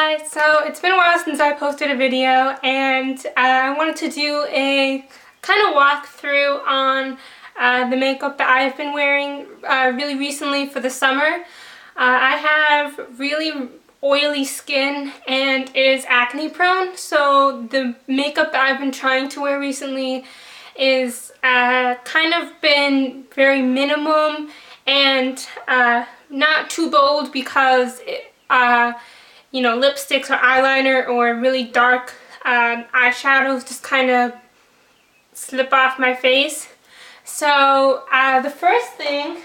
guys, so it's been a while since I posted a video, and I wanted to do a kind of walkthrough on the makeup that I've been wearing really recently for the summer. I have really oily skin and it is acne prone, so the makeup that I've been trying to wear recently is kind of been very minimum and not too bold because you know, lipsticks or eyeliner or really dark eyeshadows just kind of slip off my face. So the first thing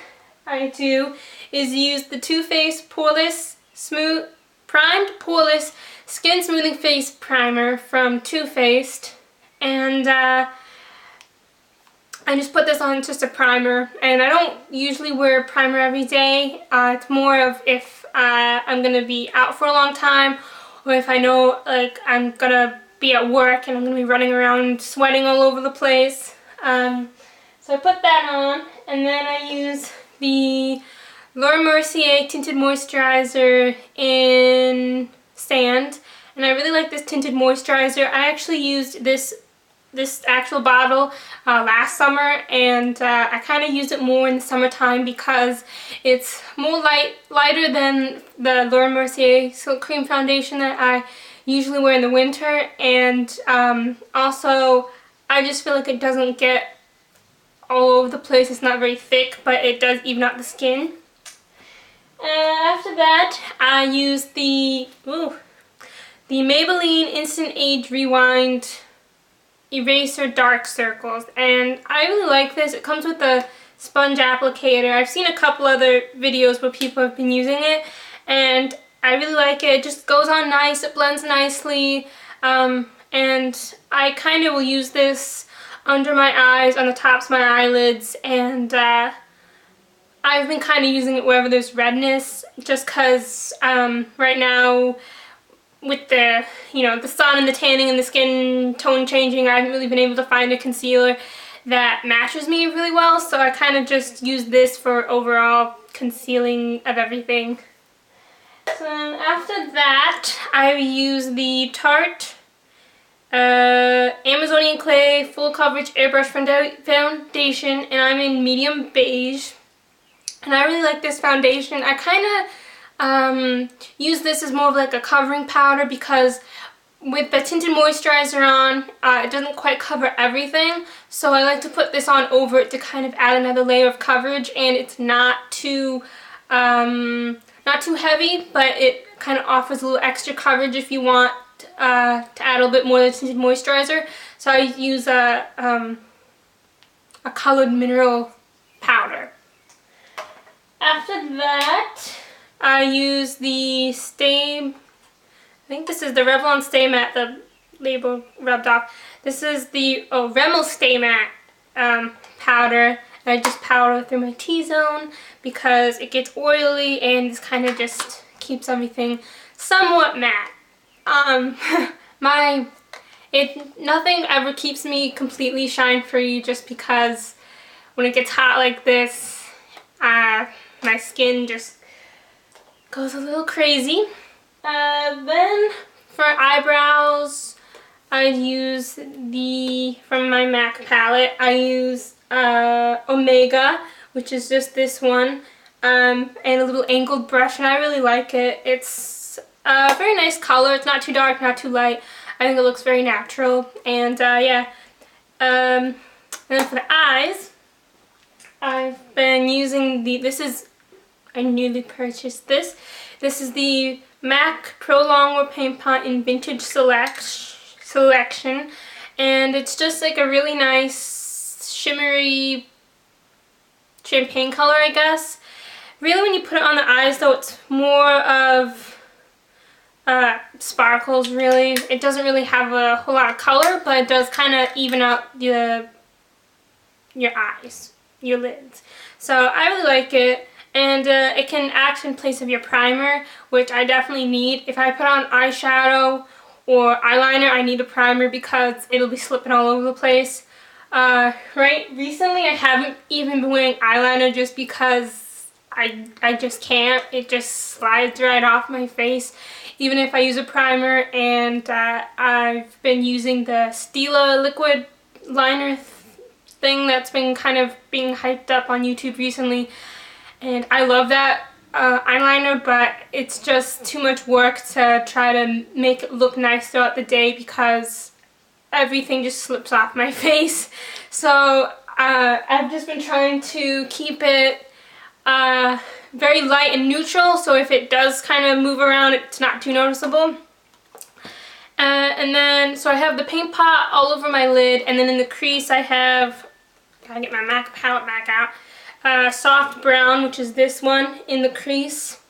I do is use the Too Faced Poreless Primed Poreless Skin Smoothing Face Primer from Too Faced, and I just put this on just a primer, and I don't usually wear primer every day. It's more of if I'm gonna be out for a long time, or if I know like I'm gonna be at work and I'm gonna be running around sweating all over the place. So I put that on, and then I use the Laura Mercier Tinted Moisturizer in Sand, and I really like this tinted moisturizer. I actually used this actual bottle last summer, and I kind of used it more in the summertime because it's more lighter than the Laura Mercier Silk Cream Foundation that I usually wear in the winter, and also I just feel like it doesn't get all over the place. It's not very thick, but it does even out the skin. After that, I use the Maybelline Instant Age Rewind Eraser Dark Circles, and I really like this. It comes with a sponge applicator. I've seen a couple other videos where people have been using it, and I really like it. It just goes on nice, it blends nicely, and I kind of will use this under my eyes, on the tops of my eyelids, and I've been kind of using it wherever there's redness, just because right now with the, you know, the sun and the tanning and the skin tone changing, I haven't really been able to find a concealer that matches me really well, so I kind of just use this for overall concealing of everything. So then after that, I use the Tarte Amazonian Clay Full Coverage Airbrush Foundation, and I'm in medium beige. And I really like this foundation. I kind of use this as more of like a covering powder because with the tinted moisturizer on, it doesn't quite cover everything. So I like to put this on over it to kind of add another layer of coverage, and it's not too heavy, but it kind of offers a little extra coverage if you want to add a little bit more of the tinted moisturizer. So I use a colored mineral powder. After that, I use the I think this is the Revlon Stay Matte, the label rubbed off. This is the Rimmel Stay Matte powder. And I just powder through my T-zone because it gets oily and this kind of just keeps everything somewhat matte. Nothing ever keeps me completely shine free, just because when it gets hot like this, my skin just goes a little crazy. Then for eyebrows, I use from my MAC palette, I use Omega, which is just this one, and a little angled brush, and I really like it. It's a very nice color. It's not too dark, not too light. I think it looks very natural, and yeah. And then for the eyes, I've been using I newly purchased this. This is the MAC Pro Longwear Paint Pot in Vintage Selection, and it's just like a really nice shimmery champagne color, I guess. Really, when you put it on the eyes though, it's more of sparkles, really. It doesn't really have a whole lot of color, but it does kind of even out your eyes, your lids. So I really like it. And it can act in place of your primer, which I definitely need. If I put on eyeshadow or eyeliner, I need a primer because it'll be slipping all over the place. Recently I haven't even been wearing eyeliner just because I just can't. It just slides right off my face. even if I use a primer. And I've been using the Stila liquid liner thing that's been kind of being hyped up on YouTube recently, and I love that eyeliner, but it's just too much work to try to make it look nice throughout the day because everything just slips off my face. So I've just been trying to keep it very light and neutral, so if it does kind of move around, it's not too noticeable. And then, so I have the paint pot all over my lid, and then in the crease I have, gotta get my MAC palette back out, soft brown, which is this one, in the crease.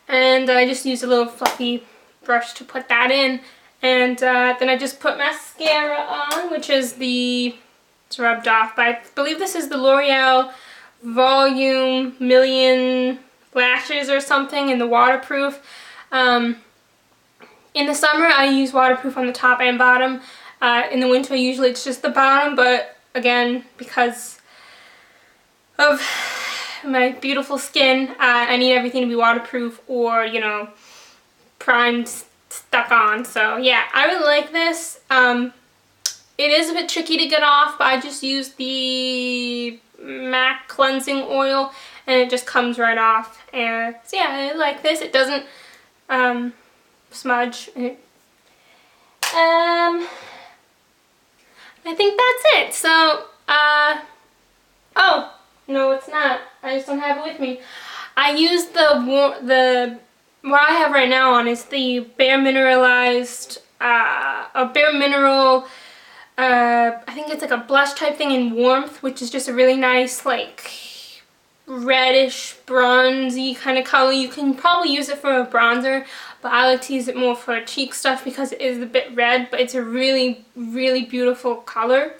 And I just use a little fluffy brush to put that in. And then I just put mascara on, which is it's rubbed off, but I believe this is the L'Oreal Volume Million Lashes or something in the waterproof. In the summer I use waterproof on the top and bottom. In the winter usually it's just the bottom, but again, because of my beautiful skin, I need everything to be waterproof or, you know, primed, stuck on. So yeah, I really like this. It is a bit tricky to get off, but I just use the MAC cleansing oil and it just comes right off. And so yeah, I like this. It doesn't smudge. I think that's it. So oh no, it's not. I just don't have it with me. I use what I have right now on is the Bare Mineralized, Bare Mineral, I think it's like a blush type thing in Warmth, which is just a really nice, like, reddish, bronzy kind of color. You can probably use it for a bronzer, but I like to use it more for cheek stuff because it is a bit red, but it's a really, really beautiful color.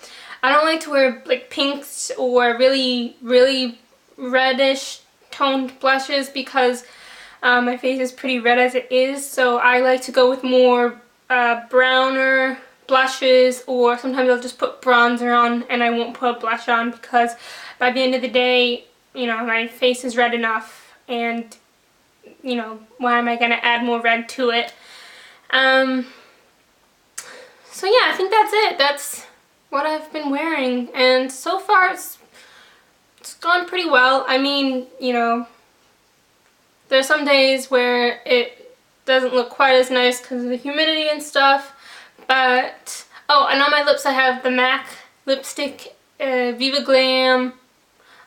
I don't like to wear, like, pinks or really, really reddish toned blushes because my face is pretty red as it is, so I like to go with more browner blushes, or sometimes I'll just put bronzer on and I won't put a blush on because by the end of the day, you know, my face is red enough, and you know, why am I going to add more red to it? So yeah, I think that's it. That's what I've been wearing, and so far it's gone pretty well. I mean, you know, there's some days where it doesn't look quite as nice because of the humidity and stuff, but, oh, and on my lips I have the MAC lipstick, Viva Glam,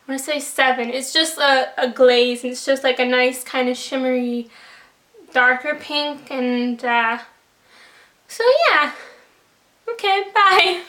I want to say 7. It's just a glaze, and it's just like a nice kind of shimmery, darker pink, and so yeah, okay, bye.